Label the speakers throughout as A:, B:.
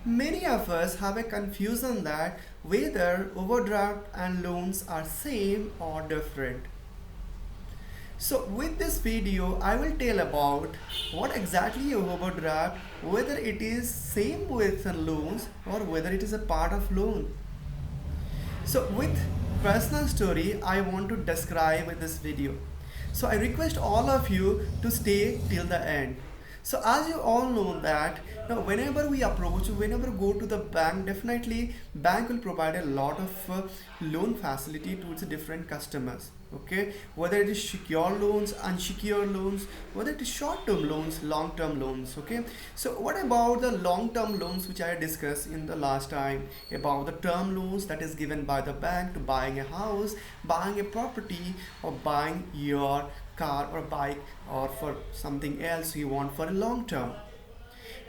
A: Many of us have a confusion that whether overdraft and loans are same or different. So with this video, I will tell about what exactly a overdraft, whether it is same with loans or whether it is a part of loan. So with personal story, I want to describe in this video. So I request all of you to stay till the end. So as you all know that whenever we approach, whenever go to the bank, definitely bank will provide a lot of loan facility to its different customers. Okay, whether it is secure loans, unsecured loans, whether it is short-term loans, long-term loans. Okay, so what about the long-term loans which I discussed in the last time about the term loans that is given by the bank to buying a house, buying a property, or buying your car or bike, or for something else you want for a long term.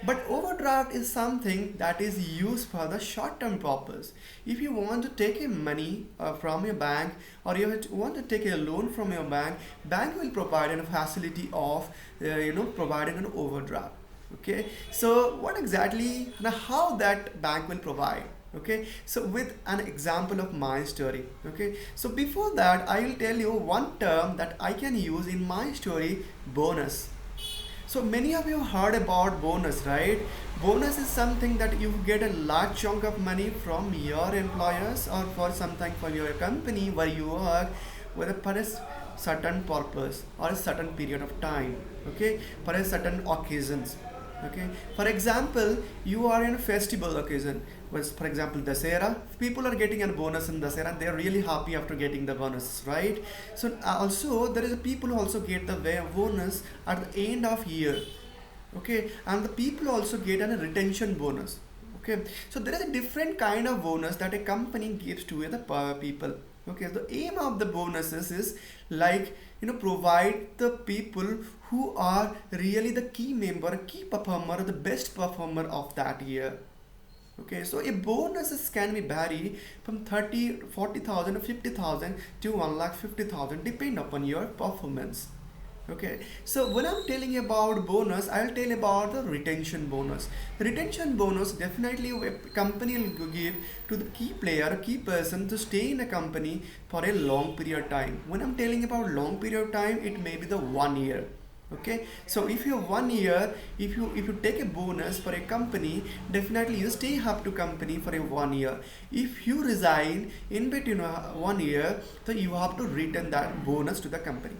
A: But overdraft is something that is used for the short term purpose. If you want to take a money from your bank, or you want to take a loan from your bank will provide a facility of providing an overdraft. Okay, so what exactly, now how that bank will provide. Okay, so with an example of my story. Okay, so before that I will tell you one term that I can use in my story: bonus. So many of you heard about bonus, right? Bonus is something that you get a large chunk of money from your employers or for something for your company where you work, whether for a certain purpose or a certain period of time. Okay, for a certain occasions. Okay, for example, you are in a festival occasion, was for example Dasera. People are getting a bonus in Dasera and they are really happy after getting the bonus, right? So also there is a people who also get the bonus at the end of year. Okay, and the people also get a retention bonus. Okay, so there is a different kind of bonus that a company gives to the people. Okay, the aim of the bonuses is like provide the people who are really the key member, key performer, the best performer of that year. Okay, so a bonuses can be vary from 30, 40,000 or 50,000 to 1,50,000 depend upon your performance. Okay, so when I'm telling you about bonus, I'll tell about the retention bonus. Retention bonus definitely a company will give to the key player, key person to stay in a company for a long period of time. When I'm telling about long period of time, it may be the 1 year. Okay, so if you 1 year, if you take a bonus for a company, definitely you stay up to company for a 1 year. If you resign in between 1 year, so you have to return that bonus to the company.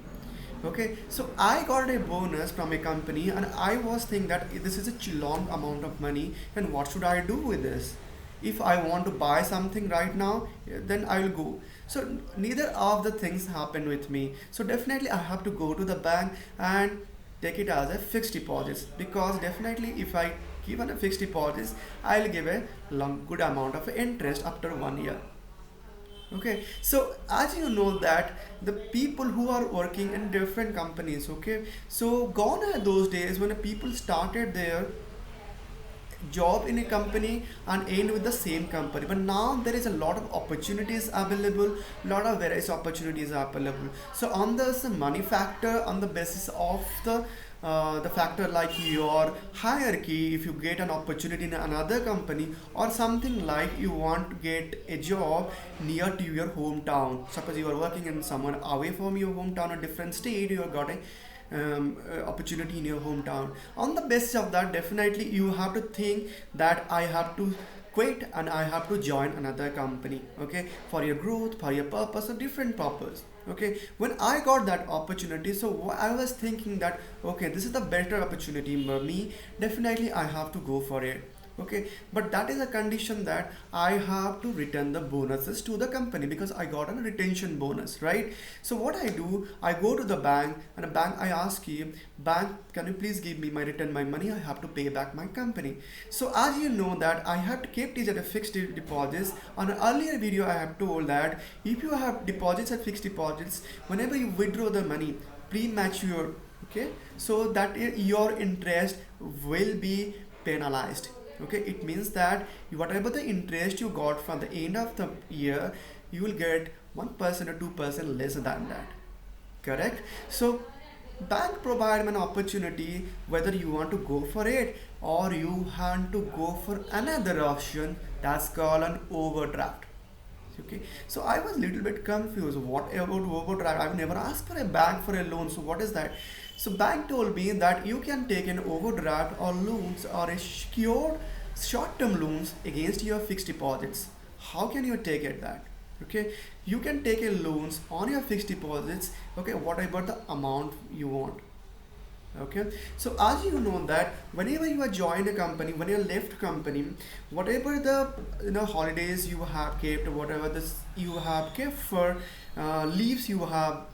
A: Okay, so I got a bonus from a company and I was thinking that this is a long amount of money and what should I do with this. If I want to buy something right now, then I will go. So neither of the things happen with me, so definitely I have to go to the bank and take it as a fixed deposit, because definitely if I give a fixed deposit, I'll give a good amount of interest after 1 year. Okay, so as you know that the people who are working in different companies, okay, so gone are those days when the people started their job in a company and end with the same company, but now there is a lot of opportunities available, lot of various opportunities are available. So on this money factor, on the basis of the factor like your hierarchy, if you get an opportunity in another company, or something like you want to get a job near to your hometown, suppose you are working in somewhere away from your hometown, a different state, you have got a opportunity in your hometown. On the basis of that, definitely you have to think that I have to quit and I have to join another company. Okay, for your growth, for your purpose, or different purpose. Okay, when I got that opportunity, so I was thinking that okay, this is the better opportunity for me, definitely I have to go for it. Okay, but that is a condition that I have to return the bonuses to the company because I got a retention bonus, right? So what I do, I go to the bank and a bank, I ask you, bank, can you please give me my return my money, I have to pay back my company. So as you know that I have to keep it at a fixed deposits. On an earlier video I have told that if you have deposits at fixed deposits, whenever you withdraw the money premature, okay, so that your interest will be penalized. Okay, it means that whatever the interest you got from the end of the year, you will get 1% or 2% less than that. Correct? So Bank provide an opportunity whether you want to go for it or you want to go for another option that's called an overdraft. Okay, so I was a little bit confused. What about overdraft? I've never asked for a bank for a loan. So what is that? So bank told me that you can take an overdraft or loans or a secured short-term loans against your fixed deposits. How can you take it that? Okay, you can take a loans on your fixed deposits. Okay, what about the amount you want? Okay, so as you know that whenever you are joined a company, when you left company, whatever the holidays you have kept, whatever this you have kept for leaves you have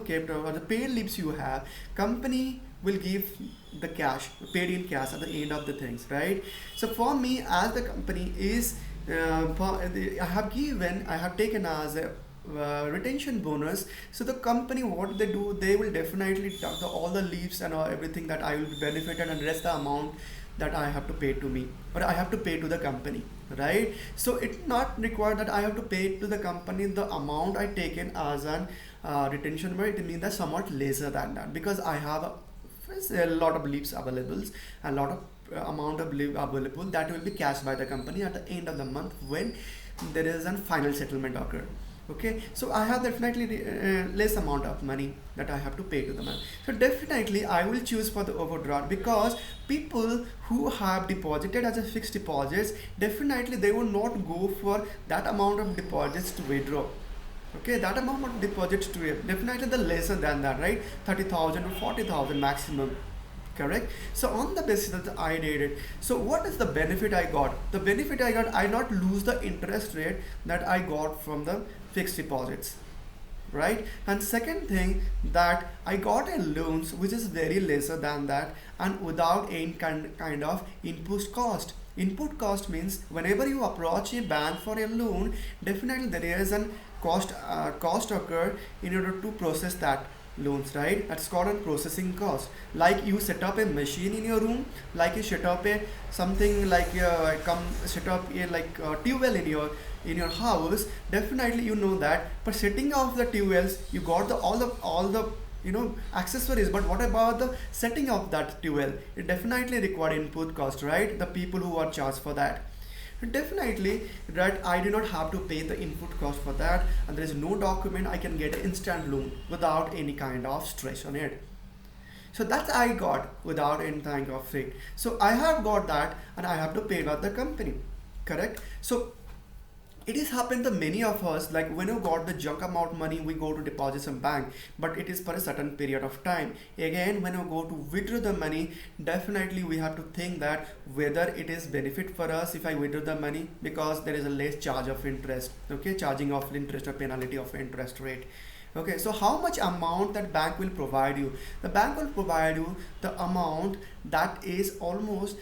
A: kept, or the paid leaves you have, company will give the cash, paid in cash at the end of the things, right? So for me, as the company is I have taken as a retention bonus. So the company, what they do, they will definitely take all the leaves and everything that I will be benefited, and rest the amount that I have to pay to me, or I have to pay to the company, right? So it's not required that I have to pay to the company the amount I taken as an retention, but it means that somewhat lesser than that, because I have a lot of leaves available, a lot of amount of leave available that will be cashed by the company at the end of the month when there is a final settlement occur. Okay, so I have definitely less amount of money that I have to pay to the man. So definitely I will choose for the overdraft, because people who have deposited as a fixed deposits, definitely they will not go for that amount of deposits to withdraw. Okay, that amount of deposits to it, definitely the lesser than that, right? 30,000 or 40,000 maximum. Correct. So on the basis that I did it, so what is the benefit I got? The benefit I got, I not lose the interest rate that I got from the fixed deposits, right? And second thing, that I got a loans which is very lesser than that, and without any kind of input cost. Input cost means whenever you approach a bank for a loan, definitely there is an cost occur in order to process that loans, right? That's called a processing cost. Like you set up a machine in your room, like you set up a something like set up a tube well in your house. Definitely you know that for setting off the tube wells, you got all the accessories, but what about the setting of that tube well? It definitely require input cost, right? The people who are charged for that. Definitely, right, I do not have to pay the input cost for that, and there is no document. I can get an instant loan without any kind of stress on it. So that's I got without any kind of fee. So I have got that, and I have to pay back the company. Correct. So it is happened to many of us, like when you got the junk amount money, we go to deposit some bank, but it is for a certain period of time. Again, when you go to withdraw the money, definitely we have to think that whether it is benefit for us if I withdraw the money, because there is a less charge of interest. Okay, charging of interest or penalty of interest rate. Okay, so how much amount that bank will provide you? The bank will provide you the amount that is almost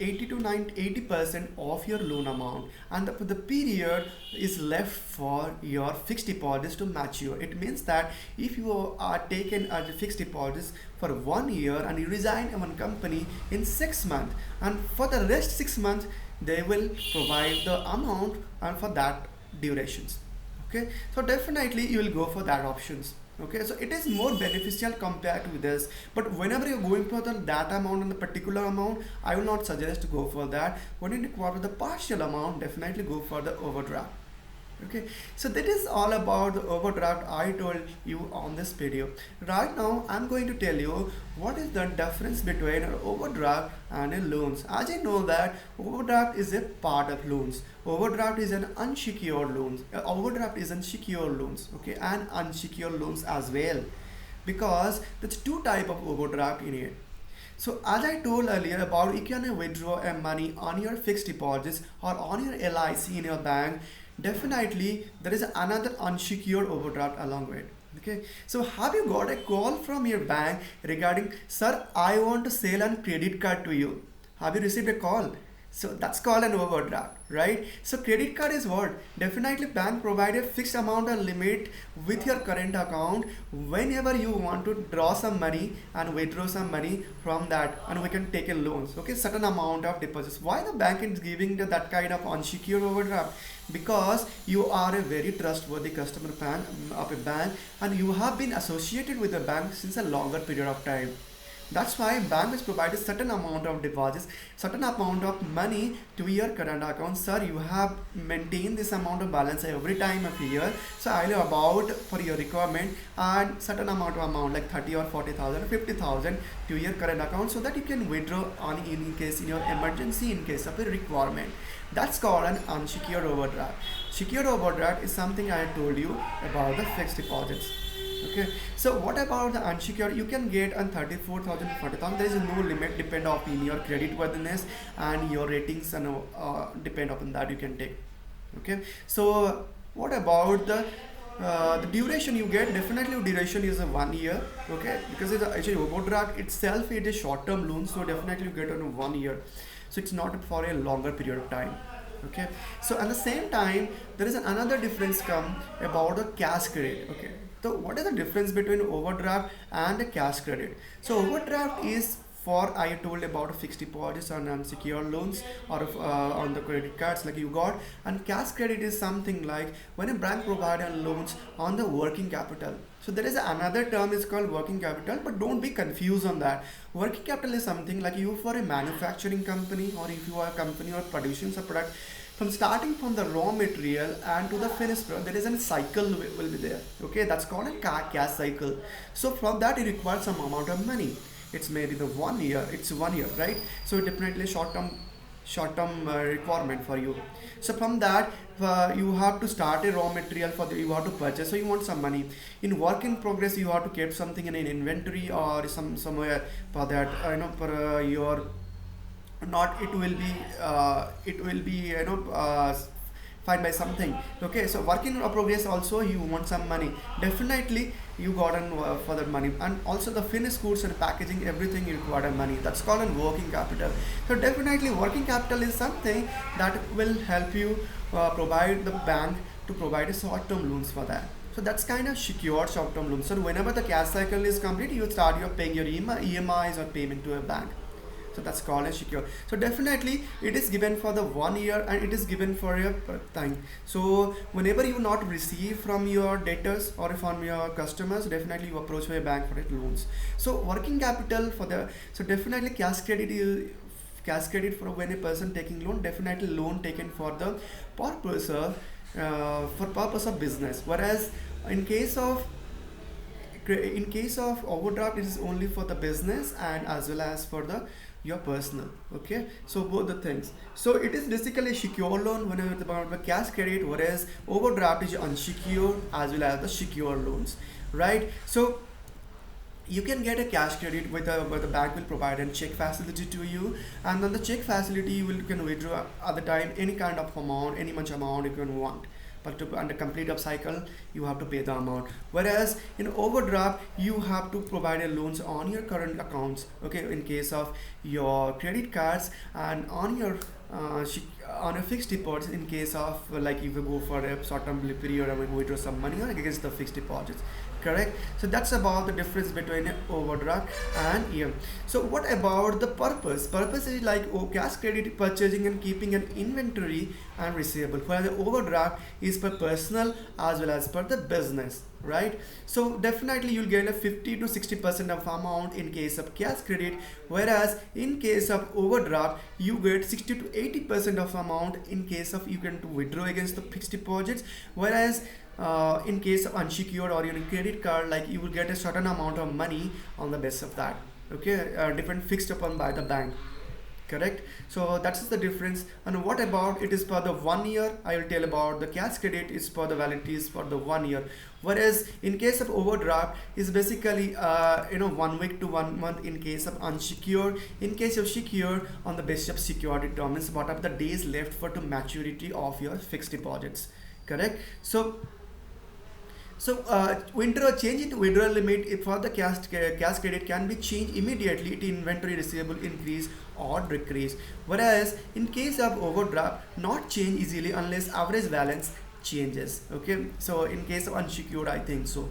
A: 80 to 80% of your loan amount, and the period is left for your fixed deposits to mature. It means that if you are taken as a fixed deposits for 1 year and you resign in one company in 6 months, and for the rest 6 months they will provide the amount and for that durations. Okay, so definitely you will go for that options. Okay, so it is more beneficial compared to this, but whenever you're going for the data amount and the particular amount, I will not suggest to go for that. When you require the partial amount, definitely go for the overdraft. Okay, so that is all about the overdraft I told you on this video. Right now I'm going to tell you what is the difference between an overdraft and a loans. As I know that overdraft is a part of loans. Overdraft is an unsecured loans. Overdraft is unsecured loans, okay, and unsecured loans as well, because there's two type of overdraft in it. So as I told earlier about, you can withdraw a money on your fixed deposits or on your LIC in your bank. Definitely there is another unsecured overdraft along with it. Okay, so have you got a call from your bank regarding, sir, I want to sell a credit card to you? Have you received a call? So that's called an overdraft, right? So credit card is what? Definitely bank provide a fixed amount and limit with your current account whenever you want to draw some money and withdraw some money from that, and we can take a loans. Okay, certain amount of deposits. Why the bank is giving that kind of unsecured overdraft? Because you are a very trustworthy customer bank of a bank, and you have been associated with the bank since a longer period of time. That's why bank is provided certain amount of deposits, certain amount of money to your current account. Sir, you have maintained this amount of balance every time of year. So I know about for your requirement and certain amount like 30 or 40,000 or 50,000 to your current account, so that you can withdraw on in case in your emergency, in case of a requirement. That's called an unsecured overdraft. Secured overdraft is something I told you about the fixed deposits. Okay, so what about the unsecured? You can get on 34,000, 40,000. There is no limit, depend upon your credit worthiness and your ratings, and depend upon that you can take. Okay, so what about the duration you get? Definitely duration is a 1 year. Okay, because it's actually overdraft itself, it is short term loan, so definitely you get on 1 year. So it's not for a longer period of time. Okay, so at the same time there is another difference come about the cash credit. Okay, so what is the difference between overdraft and a cash credit? So overdraft is for, I told about fixed deposits on unsecured loans, or on the credit cards like you got. And cash credit is something like when a bank provides loans on the working capital. So there is another term is called working capital, but don't be confused on that. Working capital is something like you for a manufacturing company, or if you are a company or producing a product, from starting from the raw material and to the finished product, there is a cycle will be there. Okay, that's called a cash cycle. So from that it requires some amount of money. It's maybe the 1 year, it's 1 year, right? So definitely short term requirement for you. So from that you have to start a raw material for you have to purchase, so you want some money. In work in progress, you have to keep something in an inventory or somewhere for that, for your, not it will be find by something. Okay, so work in progress also you want some money, definitely you got for that money. And also the finished goods and packaging, everything you require money. That's called a working capital. So definitely working capital is something that will help you provide the bank to provide a short-term loans for that. So that's kind of secured short-term loans. So whenever the cash cycle is complete, you start your paying your EMIs or payment to a bank. So that's called a secure. So definitely it is given for the 1 year, and it is given for your time. So whenever you not receive from your debtors or from your customers, definitely you approach your bank for it loans. So working capital for the, so definitely cash credit is cash credit for when a person taking loan, definitely loan taken for the purpose of business. Whereas in case of overdraft, it is only for the business and as well as for the your personal. Okay, so both the things. So it is basically secure loan whenever it's about the cash credit, whereas overdraft is unsecured as well as the secure loans, right? So you can get a cash credit with where the bank will provide a check facility to you, and then the check facility you can withdraw at the time any kind of amount, any much amount you can want. But to under complete up cycle, you have to pay the amount. Whereas in overdraft, you have to provide a loans on your current accounts. Okay, in case of your credit cards, and on your on a fixed deposit in case of like if you go for a short-term period and withdraw some money or against the fixed deposits. Correct. So that's about the difference between overdraft and EM. So what about the purpose? Purpose is like cash credit purchasing and keeping an inventory and receivable, while the overdraft is for personal as well as for the business, right? So definitely you'll get a 50 to 60% of amount in case of cash credit, whereas in case of overdraft you get 60 to 80% of amount in case of you can withdraw against the fixed deposits. Whereas in case of unsecured or your credit card, like you will get a certain amount of money on the base of that. Okay, different fixed upon by the bank. Correct. So that's the difference. And what about it is for the 1 year? I will tell about the cash credit is for the validity is for the 1 year, whereas in case of overdraft is basically 1 week to 1 month in case of unsecured. In case of secured, on the basis of security determines what are the days left for to maturity of your fixed deposits. Correct. So So change in withdrawal limit for the cash credit can be changed immediately to inventory receivable increase or decrease. Whereas in case of overdraft, not change easily unless average balance changes. Okay. So in case of unsecured, I think so.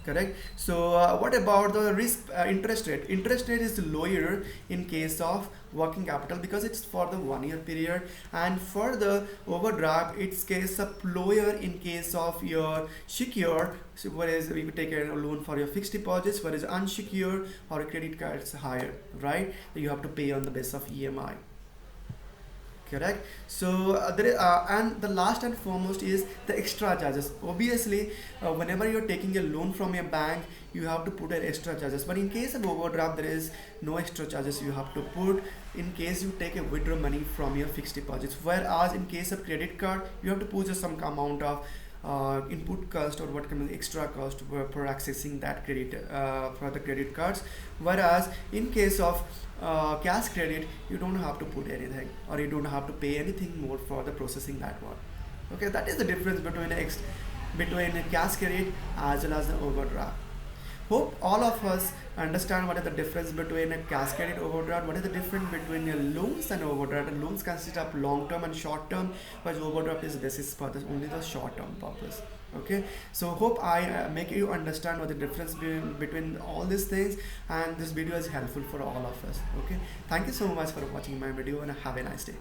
A: Correct. So what about the risk interest rate is lower in case of working capital because it's for the 1 year period, and for the overdraft it's case of lower in case of your secure. So whereas we could take a loan for your fixed deposits, whereas unsecured or a credit card is higher, right? You have to pay on the basis of EMI. Correct. So and the last and foremost is the extra charges. Obviously whenever you're taking a loan from a bank, you have to put an extra charges, but in case of overdraft there is no extra charges you have to put in case you take a withdraw money from your fixed deposits. Whereas in case of credit card, you have to put just some amount of input cost or what kind of extra cost for accessing that credit for the credit cards. Whereas in case of cash credit, you don't have to put anything or you don't have to pay anything more for the processing that one. Okay, that is the difference between a cash credit as well as the overdraft. Hope all of us understand what is the difference between a cash credit overdraft, what is the difference between a loans and overdraft. And loans consist of long term and short term, but overdraft is basis for only the short term purpose. Okay, so hope I make you understand what the difference between all these things, and this video is helpful for all of us. Okay, thank you so much for watching my video and have a nice day.